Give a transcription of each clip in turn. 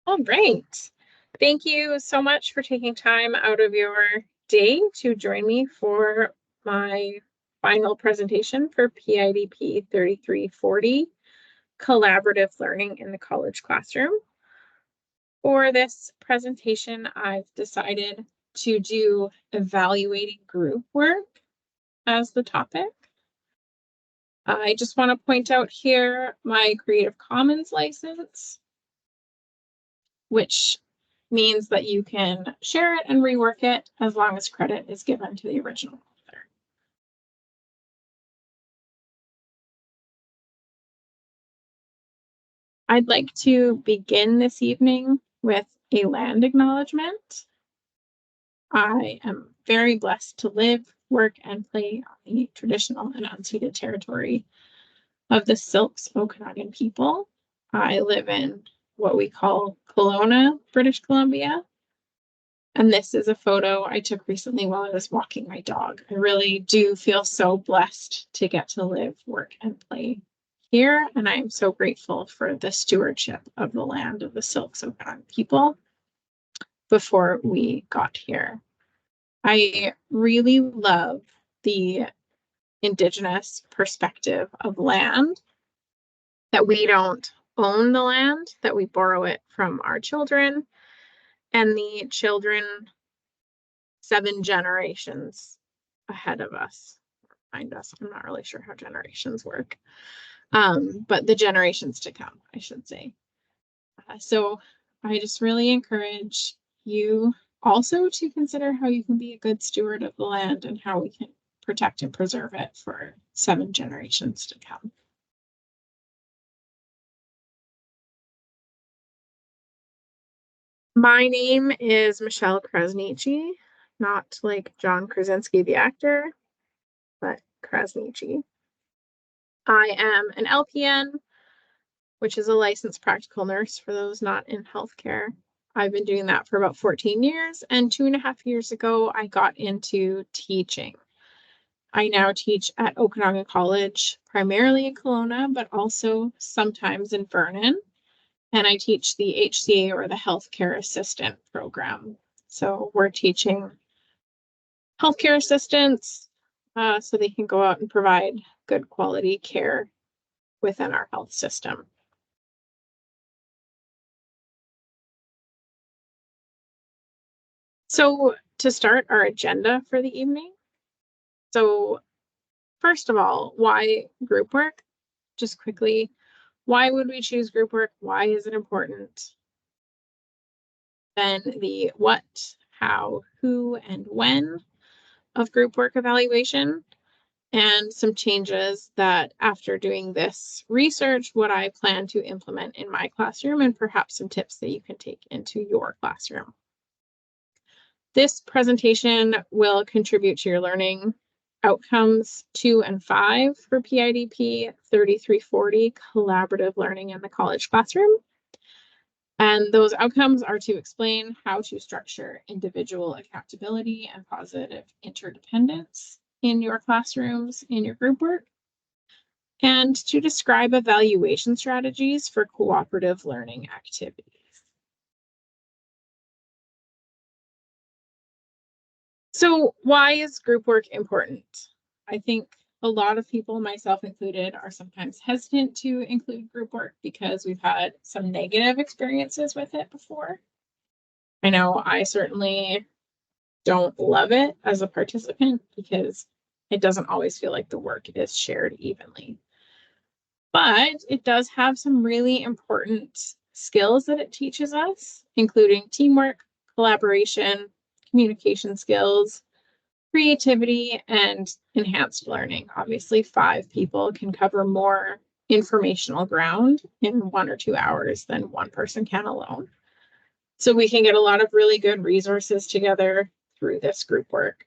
All right. Thank you so much for taking time out of your day to join me for my final presentation for PIDP 3340, Collaborative Learning in the College Classroom. For this presentation, I've decided to do evaluating group work as the topic. I just want to point out here my Creative Commons license, which means that you can share it and rework it as long as credit is given to the original author. I'd like to begin this evening with a land acknowledgement. I am very blessed to live, work, and play on the traditional and unceded territory of the Silks Okanagan people. I live in what we call Kelowna, British Columbia. And this is a photo I took recently while I was walking my dog. I really do feel so blessed to get to live, work, and play here. And I am so grateful for the stewardship of the land of the Silks Okanagan people before we got here. I really love the Indigenous perspective of land, that we don't own the land, that we borrow it from our children, and the children 7 generations ahead of us, behind us. I'm not really sure how generations work, but the generations to come, I should say. So I just really encourage you also to consider how you can be a good steward of the land and how we can protect and preserve it for 7 generations to come. My name is Michelle Krasniqi, not like John Krasinski, the actor, but Krasniqi. I am an LPN, which is a licensed practical nurse for those not in healthcare. I've been doing that for about 14 years, and 2.5 years ago, I got into teaching. I now teach at Okanagan College, primarily in Kelowna, but also sometimes in Vernon. And I teach the HCA, or the Healthcare Assistant program. So we're teaching healthcare assistants so they can go out and provide good quality care within our health system. So to start our agenda for the evening, so first of all, why group work? Just quickly, why would we choose group work? Why is it important? Then the what, how, who, and when of group work evaluation, and some changes that after doing this research, what I plan to implement in my classroom, and perhaps some tips that you can take into your classroom. This presentation will contribute to your learning outcomes 2 and 5 for PIDP 3340, Collaborative Learning in the College Classroom. And those outcomes are to explain how to structure individual accountability and positive interdependence in your classrooms, in your group work, and to describe evaluation strategies for cooperative learning activities. So why is group work important? I think a lot of people, myself included, are sometimes hesitant to include group work because we've had some negative experiences with it before. I know I certainly don't love it as a participant because it doesn't always feel like the work is shared evenly. But it does have some really important skills that it teaches us, including teamwork, collaboration, communication skills, creativity, and enhanced learning. Obviously, 5 people can cover more informational ground in 1 or 2 hours than one person can alone. So we can get a lot of really good resources together through this group work.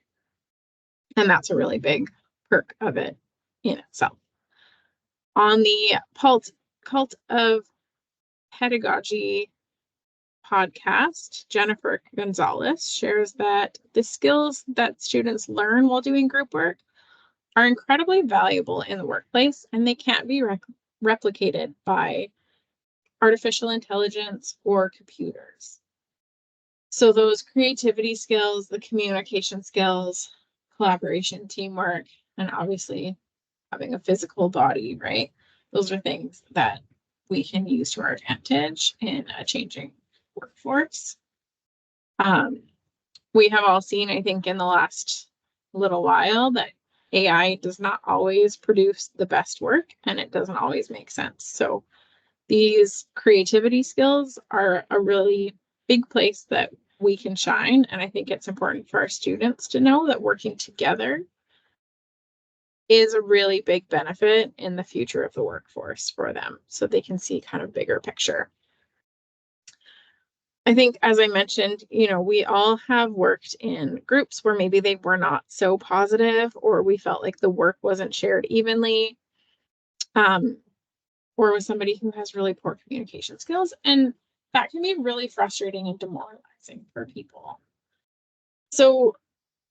And that's a really big perk of it in itself. On the Cult of Pedagogy podcast, Jennifer Gonzalez shares that the skills that students learn while doing group work are incredibly valuable in the workplace, and they can't be replicated by artificial intelligence, or computers. So those creativity skills, the communication skills, collaboration, teamwork, and obviously having a physical body, right? Those are things that we can use to our advantage in a changing workforce. We have all seen, I think, in the last little while that AI does not always produce the best work and it doesn't always make sense. So these creativity skills are a really big place that we can shine. And I think it's important for our students to know that working together is a really big benefit in the future of the workforce for them, so they can see kind of bigger picture. I think, as I mentioned, we all have worked in groups where maybe they were not so positive, or we felt like the work wasn't shared evenly, or with somebody who has really poor communication skills. And that can be really frustrating and demoralizing for people. So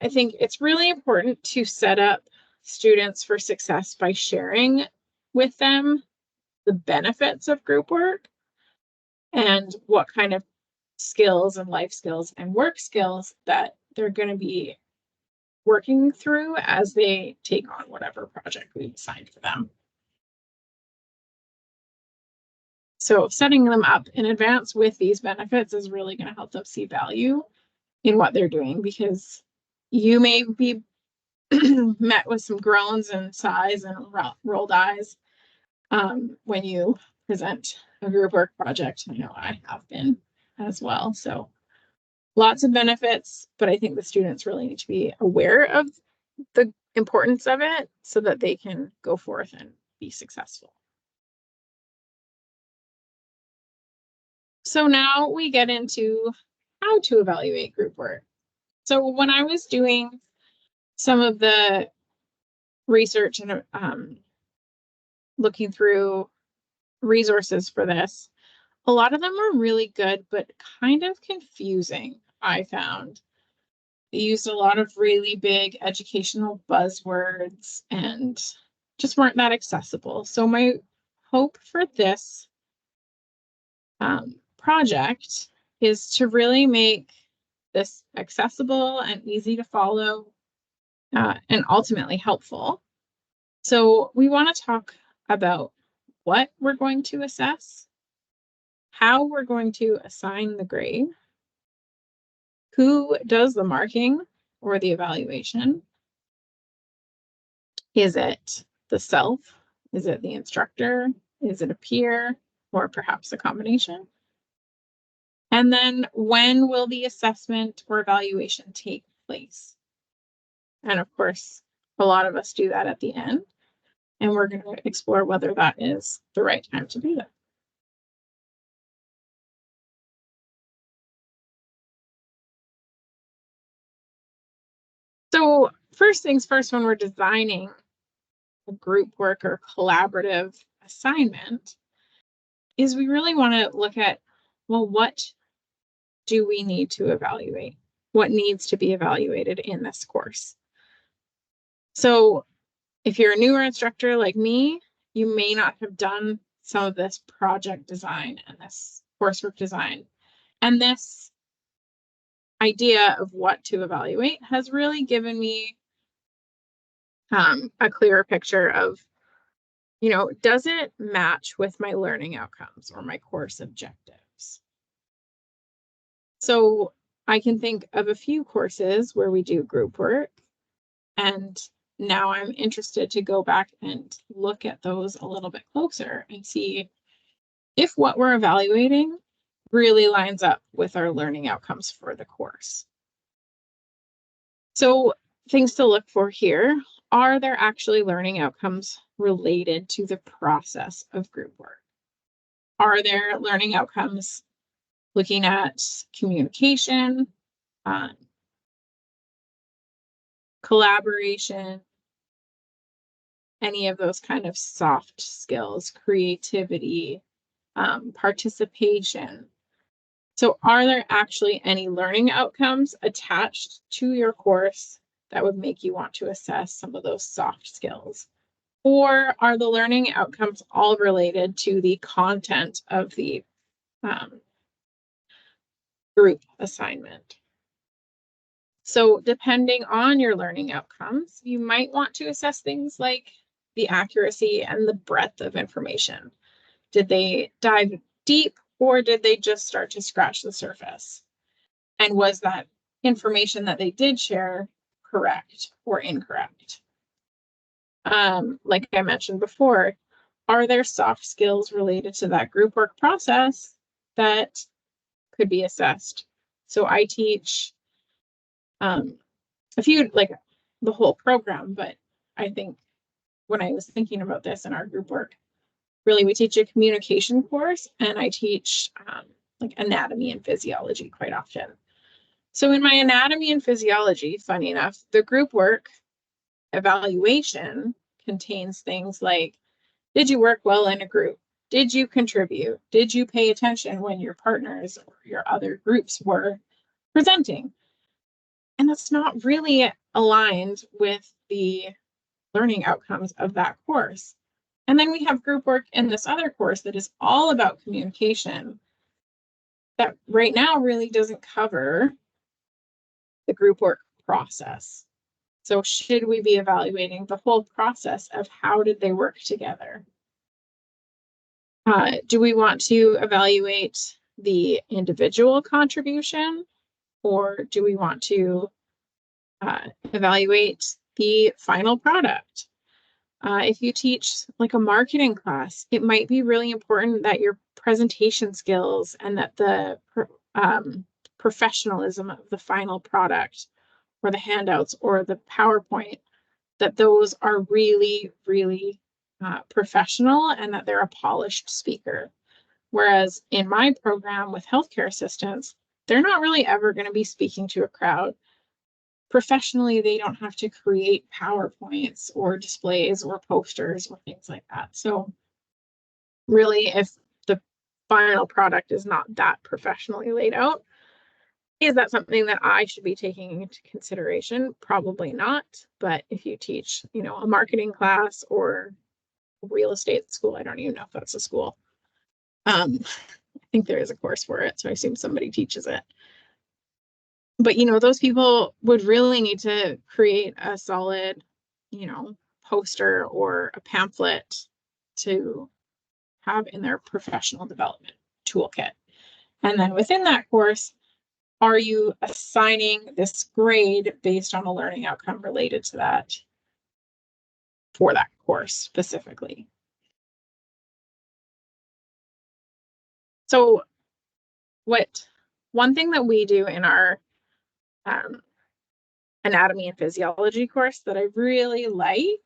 I think it's really important to set up students for success by sharing with them the benefits of group work and what kind of skills and life skills and work skills that they're going to be working through as they take on whatever project we've assigned for them. So setting them up in advance with these benefits is really going to help them see value in what they're doing, because you may be met with some groans and sighs and rolled eyes when you present a group work project. I know I have been as well. So lots of benefits, but I think the students really need to be aware of the importance of it so that they can go forth and be successful. So now we get into how to evaluate group work. So when I was doing some of the research and looking through resources for this, a lot of them were really good, but kind of confusing, I found. They used a lot of really big educational buzzwords and just weren't that accessible. So my hope for this project is to really make this accessible and easy to follow and ultimately helpful. So we want to talk about what we're going to assess, how we're going to assign the grade, who does the marking or the evaluation. Is it the self? Is it the instructor? Is it a peer? Or perhaps a combination? And then when will the assessment or evaluation take place? And of course, a lot of us do that at the end. And we're going to explore whether that is the right time to do that. So first things first, when we're designing a group work or collaborative assignment, is we really want to look at, well, what do we need to evaluate? What needs to be evaluated in this course? So if you're a newer instructor like me, you may not have done some of this project design and this coursework design. And this idea of what to evaluate has really given me a clearer picture of, does it match with my learning outcomes or my course objectives? So I can think of a few courses where we do group work, and now I'm interested to go back and look at those a little bit closer and see if what we're evaluating really lines up with our learning outcomes for the course. So things to look for here: are there actually learning outcomes related to the process of group work? Are there learning outcomes looking at communication, collaboration, any of those kind of soft skills, creativity, participation? So are there actually any learning outcomes attached to your course that would make you want to assess some of those soft skills? Or are the learning outcomes all related to the content of the group assignment? So depending on your learning outcomes, you might want to assess things like the accuracy and the breadth of information. Did they dive deep, or did they just start to scratch the surface? And was that information that they did share correct or incorrect? Like I mentioned before, are there soft skills related to that group work process that could be assessed? So I teach a few, like the whole program, but I think when I was thinking about this in our group work, really we teach a communication course, and I teach like anatomy and physiology quite often. So in my anatomy and physiology, funny enough, the group work evaluation contains things like, did you work well in a group? Did you contribute? Did you pay attention when your partners or your other groups were presenting? And that's not really aligned with the learning outcomes of that course. And then we have group work in this other course that is all about communication that right now really doesn't cover the group work process. So should we be evaluating the whole process of how did they work together? Do we want to evaluate the individual contribution, or do we want to evaluate the final product? If you teach like a marketing class, it might be really important that your presentation skills and that the professionalism of the final product or the handouts or the PowerPoint, that those are really, really professional and that they're a polished speaker. Whereas in my program with healthcare assistants, they're not really ever going to be speaking to a crowd. Professionally, they don't have to create PowerPoints or displays or posters or things like that. So really, if the final product is not that professionally laid out, is that something that I should be taking into consideration? Probably not. But if you teach, a marketing class or real estate school, I don't even know if that's a school. I think there is a course for it, so I assume somebody teaches it. But those people would really need to create a solid, poster or a pamphlet to have in their professional development toolkit. And then within that course, are you assigning this grade based on a learning outcome related to that for that course specifically? So one thing that we do in our anatomy and physiology course that I really like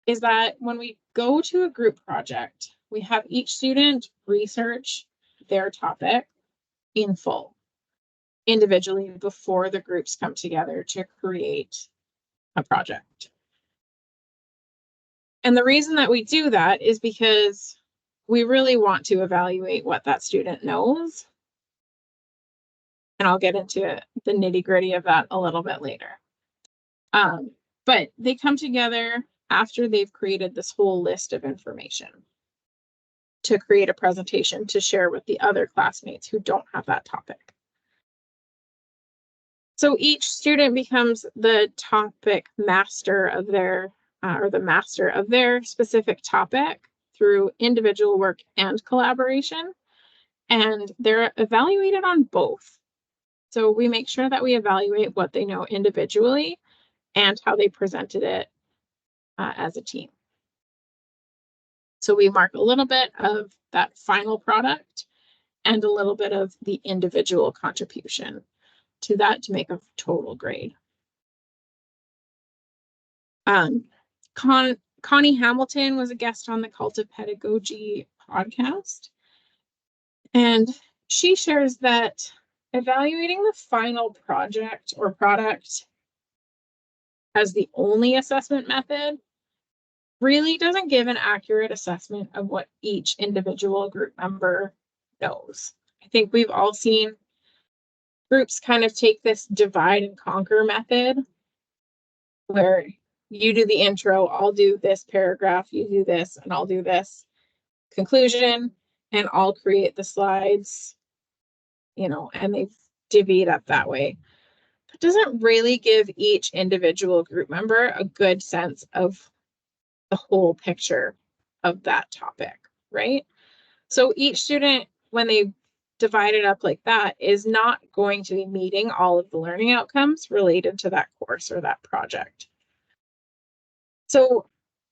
is that when we go to a group project, we have each student research their topic in full, individually, before the groups come together to create a project. And the reason that we do that is because we really want to evaluate what that student knows. And I'll get into the nitty-gritty of that a little bit later. But they come together after they've created this whole list of information to create a presentation to share with the other classmates who don't have that topic. So each student becomes the topic master of their, or the master of their specific topic through individual work and collaboration, and they're evaluated on both. So we make sure that we evaluate what they know individually and how they presented it as a team. So we mark a little bit of that final product and a little bit of the individual contribution to that to make a total grade. Connie Hamilton was a guest on the Cult of Pedagogy podcast, and she shares that evaluating the final project or product as the only assessment method really doesn't give an accurate assessment of what each individual group member knows. I think we've all seen groups kind of take this divide and conquer method where you do the intro, I'll do this paragraph, you do this, and I'll do this conclusion, and I'll create the slides, you know, and they've divvied up that way. It doesn't really give each individual group member a good sense of the whole picture of that topic, right? So each student, when they divide it up like that, is not going to be meeting all of the learning outcomes related to that course or that project. So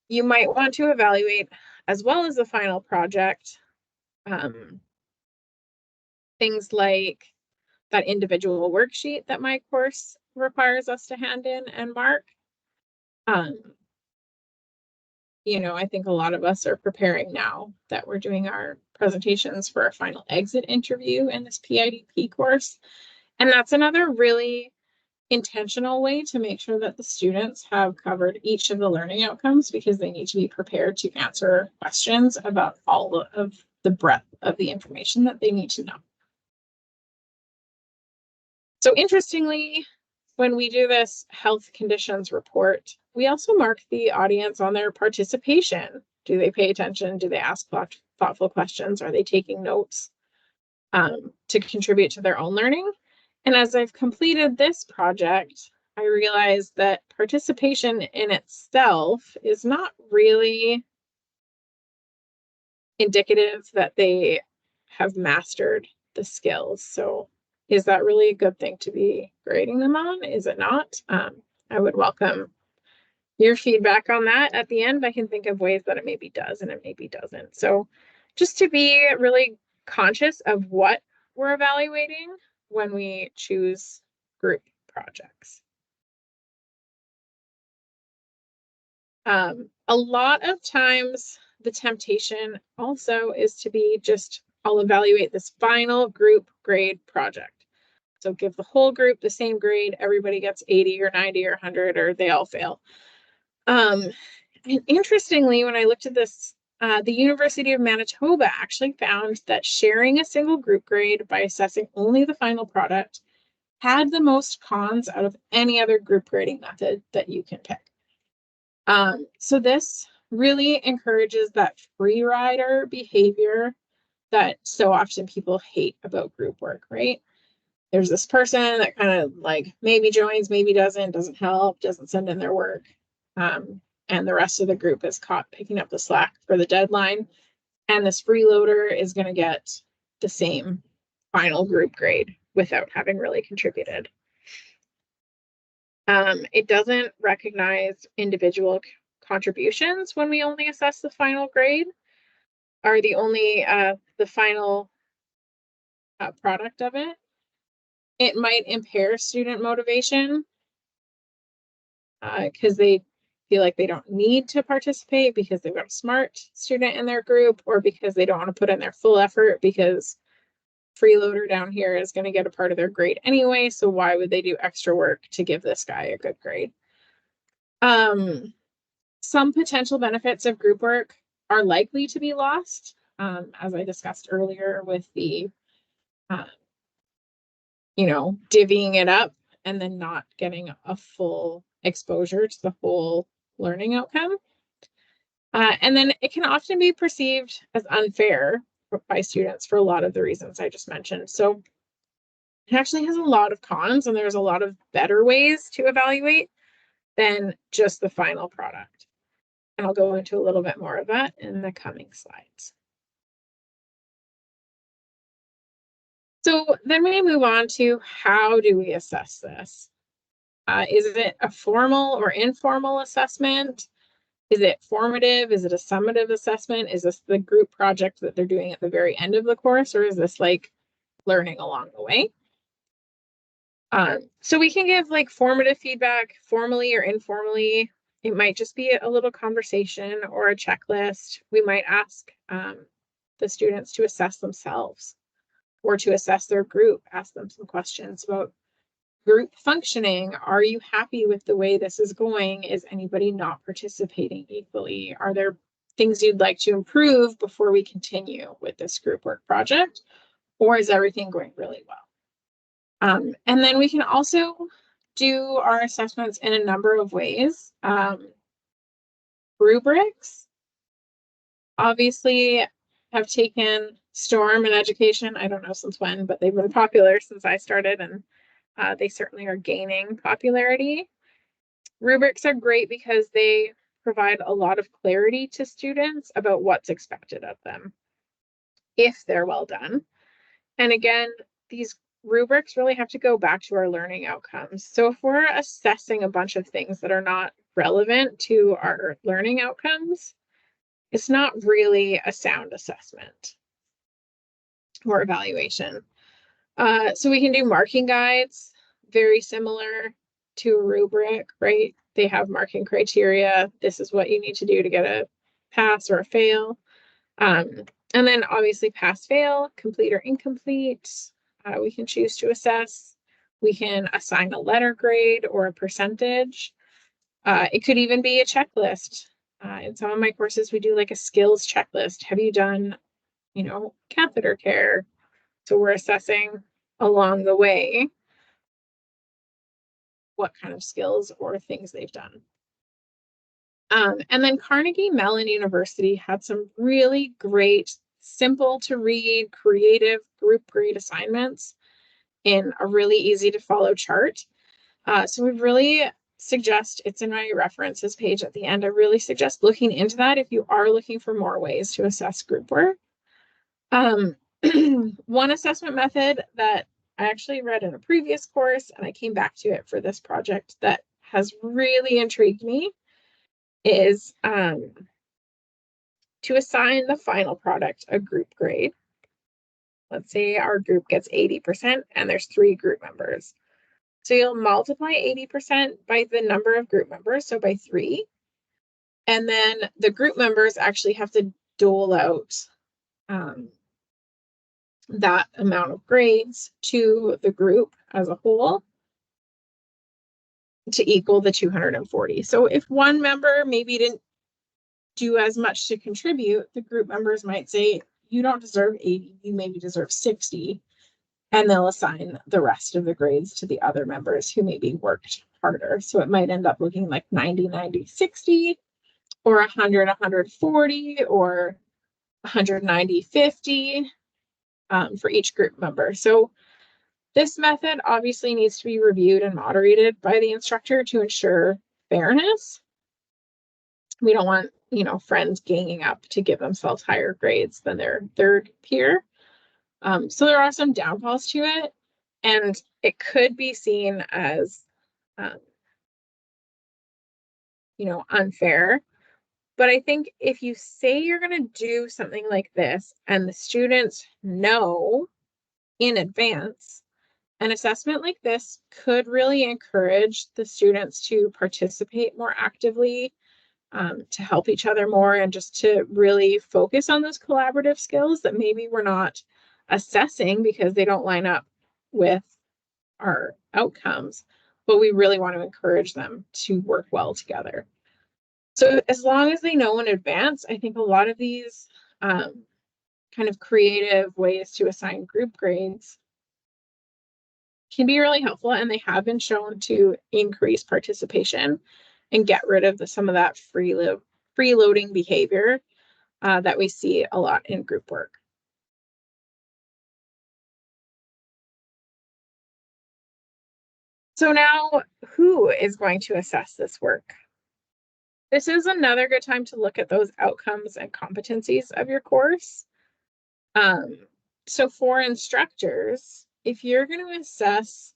you might want to evaluate, as well as the final project, things like that individual worksheet that my course requires us to hand in and mark. You know, I think a lot of us are preparing now that we're doing our presentations for our final exit interview in this PIDP course. And that's another really intentional way to make sure that the students have covered each of the learning outcomes, because they need to be prepared to answer questions about all of the breadth of the information that they need to know. So interestingly, when we do this health conditions report, we also mark the audience on their participation. Do they pay attention? Do they ask thoughtful questions? Are they taking notes to contribute to their own learning? And as I've completed this project, I realized that participation in itself is not really indicative that they have mastered the skills. So is that really a good thing to be grading them on? Is it not? I would welcome your feedback on that. At the end, I can think of ways that it maybe does and it maybe doesn't. So just to be really conscious of what we're evaluating when we choose group projects. A lot of times the temptation also is to be just, I'll evaluate this final group grade project. So give the whole group the same grade, everybody gets 80 or 90 or 100, or they all fail. And interestingly, when I looked at this, the University of Manitoba actually found that sharing a single group grade by assessing only the final product had the most cons out of any other group grading method that you can pick. So this really encourages that free rider behavior that so often people hate about group work, right? There's this person that kind of like maybe joins, maybe doesn't help, doesn't send in their work. And the rest of the group is caught picking up the slack for the deadline. And this freeloader is going to get the same final group grade without having really contributed. It doesn't recognize individual contributions when we only assess the final grade, or the final product of it. It might impair student motivation because they feel like they don't need to participate because they've got a smart student in their group, or because they don't want to put in their full effort because freeloader down here is going to get a part of their grade anyway. So why would they do extra work to give this guy a good grade? Some potential benefits of group work are likely to be lost, as I discussed earlier with the, divvying it up and then not getting a full exposure to the whole learning outcome. And then it can often be perceived as unfair by students for a lot of the reasons I just mentioned. So it actually has a lot of cons, and there's a lot of better ways to evaluate than just the final product. And I'll go into a little bit more of that in the coming slides. So then we move on to, how do we assess this? Is it a formal or informal assessment? Is it formative? Is it a summative assessment? Is this the group project that they're doing at the very end of the course, or is this like learning along the way? So we can give like formative feedback formally or informally. It might just be a little conversation or a checklist. We might ask the students to assess themselves or to assess their group, ask them some questions about group functioning. Are you happy with the way this is going? Is anybody not participating equally? Are there things you'd like to improve before we continue with this group work project? Or is everything going really well? And then we can also do our assessments in a number of ways. Rubrics obviously have taken storm in education. I don't know since when, but they've been popular since I started, and they certainly are gaining popularity. Rubrics are great because they provide a lot of clarity to students about what's expected of them if they're well done. And again, these rubrics really have to go back to our learning outcomes. So if we're assessing a bunch of things that are not relevant to our learning outcomes, it's not really a sound assessment or evaluation. So we can do marking guides, very similar to a rubric, right? They have marking criteria. This is what you need to do to get a pass or a fail. And then obviously pass, fail, complete or incomplete. We can choose to assess. We can assign a letter grade or a percentage. It could even be a checklist. In some of my courses, we do like a skills checklist. Have you done, catheter care? So we're assessing along the way what kind of skills or things they've done. And then Carnegie Mellon University had some really great, simple to read, creative group grade assignments in a really easy to follow chart. So we really suggest, it's in my references page at the end, I really suggest looking into that if you are looking for more ways to assess group work. One assessment method that I actually read in a previous course, and I came back to it for this project, that has really intrigued me is to assign the final product a group grade. Let's say our group gets 80% and there's 3 group members. So you'll multiply 80% by the number of group members, so by 3. And then the group members actually have to dole out that amount of grades to the group as a whole to equal the 240. So if one member maybe didn't do as much to contribute, the group members might say, you don't deserve 80, you maybe deserve 60. And they'll assign the rest of the grades to the other members who maybe worked harder. So it might end up looking like 90, 90, 60, or 100, 140, or 190, 50 for each group member. So this method obviously needs to be reviewed and moderated by the instructor to ensure fairness. We don't want, friends ganging up to give themselves higher grades than their third peer. So there are some downfalls to it, and it could be seen as, unfair. But I think if you say you're going to do something like this and the students know in advance, an assessment like this could really encourage the students to participate more actively, to help each other more, and just to really focus on those collaborative skills that maybe we're not assessing because they don't line up with our outcomes, but we really want to encourage them to work well together. So as long as they know in advance, I think a lot of these kind of creative ways to assign group grades can be really helpful, and they have been shown to increase participation and get rid of some of that freeloading behavior that we see a lot in group work. So now, who is going to assess this work? This is another good time to look at those outcomes and competencies of your course. So for instructors, if you're going to assess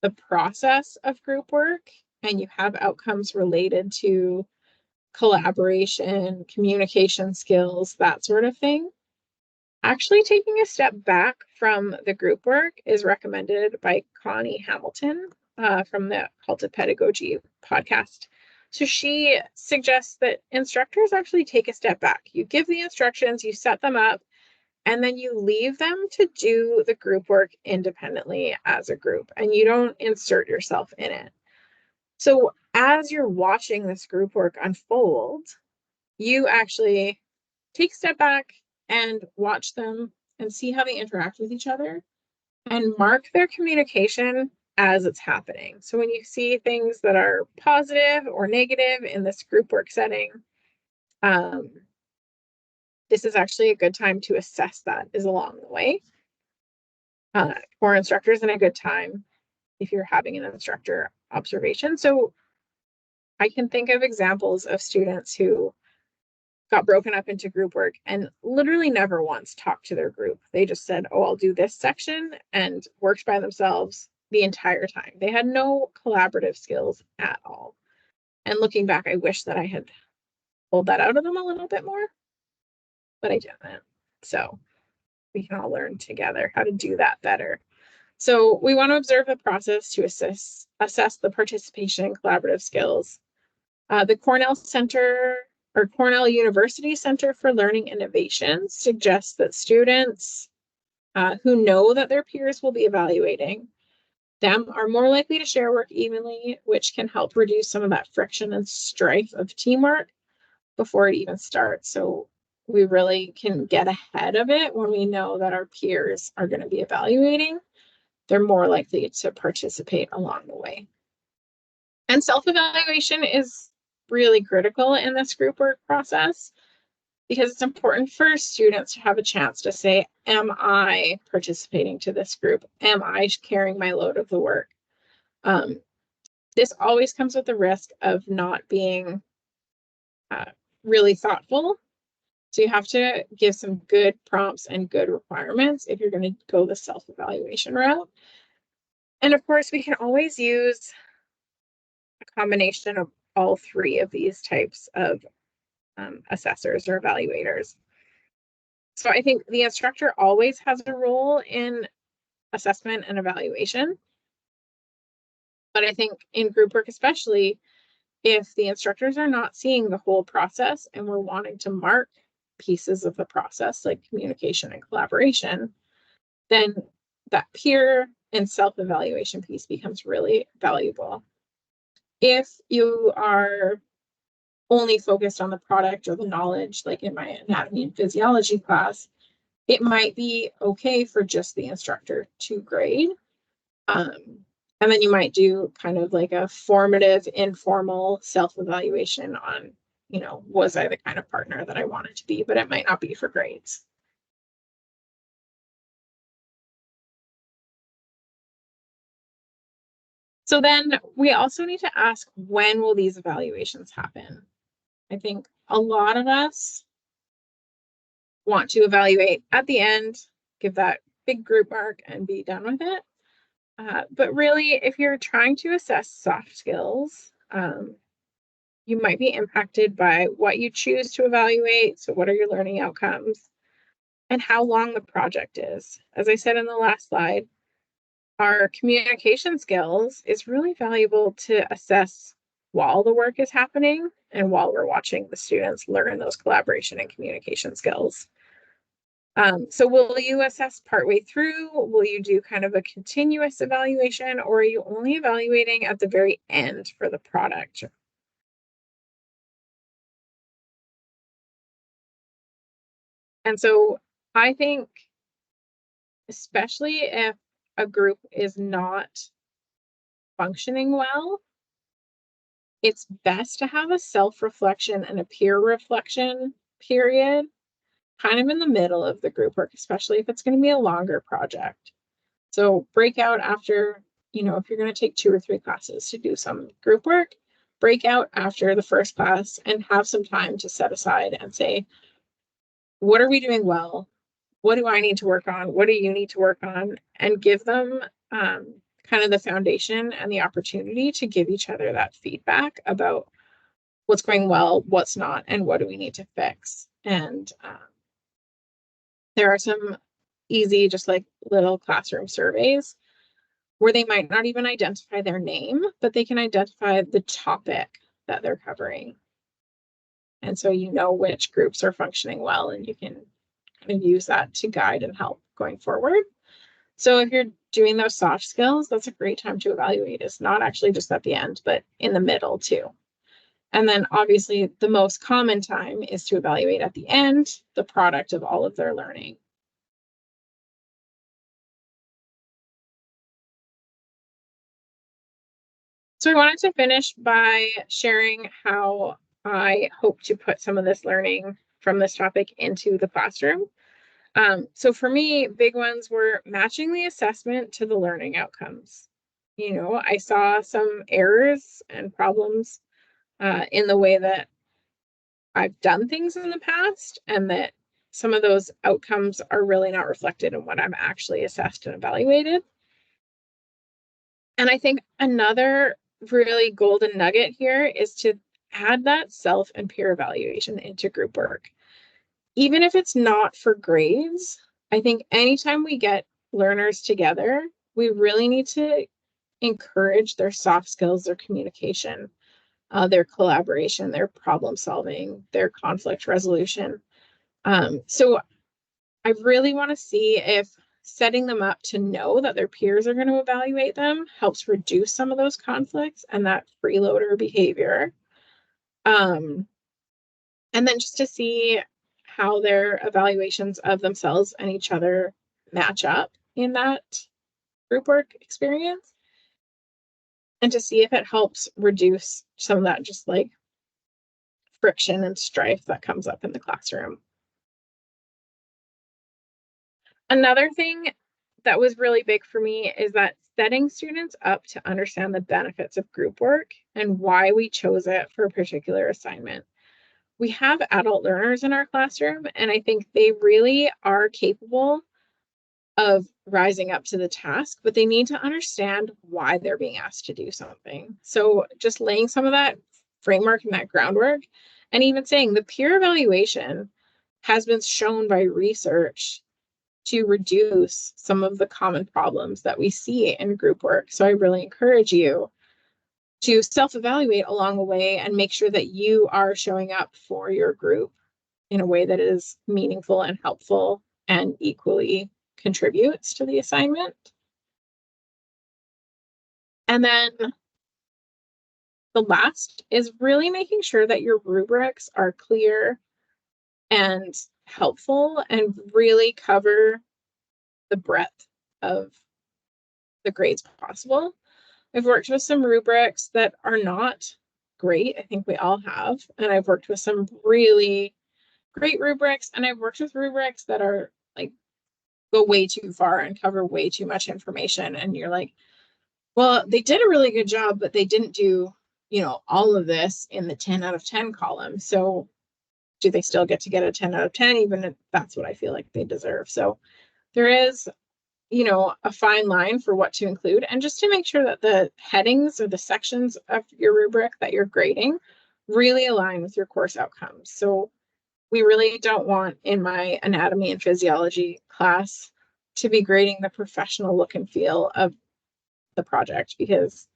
the process of group work and you have outcomes related to collaboration, communication skills, that sort of thing, actually taking a step back from the group work is recommended by Connie Hamilton from the Cult of Pedagogy podcast. So she suggests that instructors actually take a step back. You give the instructions, you set them up, and then you leave them to do the group work independently as a group, and you don't insert yourself in it. So as you're watching this group work unfold, you actually take a step back and watch them and see how they interact with each other, and mark their communication as it's happening. So when you see things that are positive or negative in this group work setting, this is actually a good time to assess that is along the way. For instructors, and a good time if you're having an instructor observation. So I can think of examples of students who got broken up into group work and literally never once talked to their group. They just said, oh, I'll do this section, and worked by themselves the entire time. They had no collaborative skills at all. And looking back, I wish that I had pulled that out of them a little bit more, but I didn't. So we can all learn together how to do that better. So we want to observe the process to assess the participation and collaborative skills. The Cornell University Center for Learning Innovation suggests that students who know that their peers will be evaluating them are more likely to share work evenly, which can help reduce some of that friction and strife of teamwork before it even starts. So we really can get ahead of it when we know that our peers are going to be evaluating. They're more likely to participate along the way. And self-evaluation is really critical in this group work process, because it's important for students to have a chance to say, am I participating to this group? Am I carrying my load of the work? This always comes with the risk of not being really thoughtful. So you have to give some good prompts and good requirements if you're going to go the self-evaluation route. And of course, we can always use a combination of all three of these types of assessors or evaluators. So I think the instructor always has a role in assessment and evaluation. But I think in group work, especially, if the instructors are not seeing the whole process and we're wanting to mark pieces of the process, like communication and collaboration, then that peer and self-evaluation piece becomes really valuable. If you are only focused on the product or the knowledge, like in my anatomy and physiology class, it might be okay for just the instructor to grade. And then you might do kind of like a formative, informal self-evaluation on, was I the kind of partner that I wanted to be, but it might not be for grades. So then we also need to ask, when will these evaluations happen? I think a lot of us want to evaluate at the end, give that big group mark and be done with it. But really, if you're trying to assess soft skills, you might be impacted by what you choose to evaluate. So what are your learning outcomes and how long the project is? As I said in the last slide, our communication skills is really valuable to assess while the work is happening and while we're watching the students learn those collaboration and communication skills. So will you assess partway through? Will you do kind of a continuous evaluation, or are you only evaluating at the very end for the product? And so I think, especially if a group is not functioning well, it's best to have a self-reflection and a peer reflection period kind of in the middle of the group work, especially if it's going to be a longer project. So break out after, if you're going to take 2 or 3 classes to do some group work, break out after the first class and have some time to set aside and say, what are we doing well? What do I need to work on? What do you need to work on? And give them kind of the foundation and the opportunity to give each other that feedback about what's going well, what's not, and what do we need to fix. And there are some easy, just like little classroom surveys where they might not even identify their name, but they can identify the topic that they're covering. And so you know which groups are functioning well, and you can kind of use that to guide and help going forward. So if you're doing those soft skills, that's a great time to evaluate. It's not actually just at the end, but in the middle too. And then obviously the most common time is to evaluate at the end, the product of all of their learning. So I wanted to finish by sharing how I hope to put some of this learning from this topic into the classroom. So for me, big ones were matching the assessment to the learning outcomes. I saw some errors and problems in the way that I've done things in the past, and that some of those outcomes are really not reflected in what I'm actually assessed and evaluated. And I think another really golden nugget here is to add that self and peer evaluation into group work. Even if it's not for grades, I think anytime we get learners together, we really need to encourage their soft skills, their communication, their collaboration, their problem solving, their conflict resolution. So I really want to see if setting them up to know that their peers are going to evaluate them helps reduce some of those conflicts and that freeloader behavior. And then just to see how their evaluations of themselves and each other match up in that group work experience, and to see if it helps reduce some of that just like friction and strife that comes up in the classroom. Another thing that was really big for me is that setting students up to understand the benefits of group work and why we chose it for a particular assignment. We have adult learners in our classroom, and I think they really are capable of rising up to the task, but they need to understand why they're being asked to do something. So just laying some of that framework and that groundwork, and even saying the peer evaluation has been shown by research to reduce some of the common problems that we see in group work. So I really encourage you to self-evaluate along the way and make sure that you are showing up for your group in a way that is meaningful and helpful and equally contributes to the assignment. And then the last is really making sure that your rubrics are clear and helpful and really cover the breadth of the grades possible. I've worked with some rubrics that are not great. I think we all have. And I've worked with some really great rubrics, and I've worked with rubrics that are like go way too far and cover way too much information. And you're like, well, they did a really good job, but they didn't do, all of this in the 10 out of 10 column. So do they still get to get a 10 out of 10, even if that's what I feel like they deserve? So there is a fine line for what to include, and just to make sure that the headings or the sections of your rubric that you're grading really align with your course outcomes. So we really don't want in my anatomy and physiology class to be grading the professional look and feel of the project, because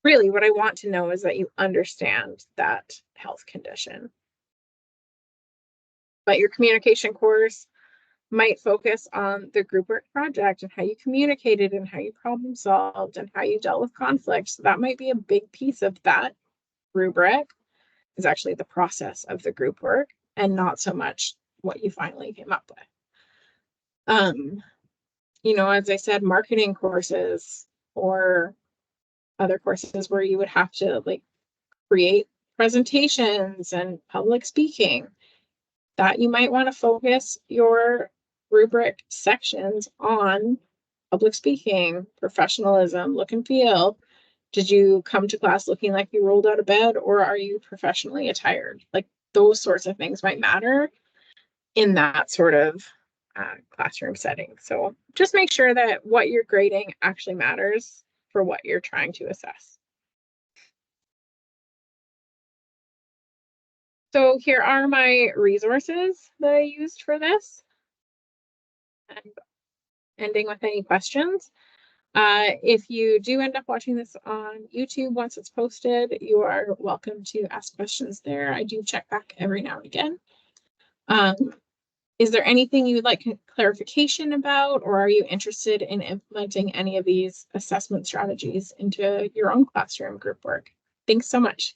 really what I want to know is that you understand that health condition. But your communication course might focus on the group work project and how you communicated and how you problem solved and how you dealt with conflict. So that might be a big piece of that rubric, is actually the process of the group work and not so much what you finally came up with. As I said, marketing courses or other courses where you would have to like create presentations and public speaking, that you might want to focus your rubric sections on public speaking, professionalism, look and feel. Did you come to class looking like you rolled out of bed, or are you professionally attired? Like those sorts of things might matter in that sort of classroom setting. So just make sure that what you're grading actually matters for what you're trying to assess. So here are my resources that I used for this. And ending with any questions. If you do end up watching this on YouTube once it's posted, you are welcome to ask questions there. I do check back every now and again. Is there anything you would like clarification about, or are you interested in implementing any of these assessment strategies into your own classroom group work? Thanks so much.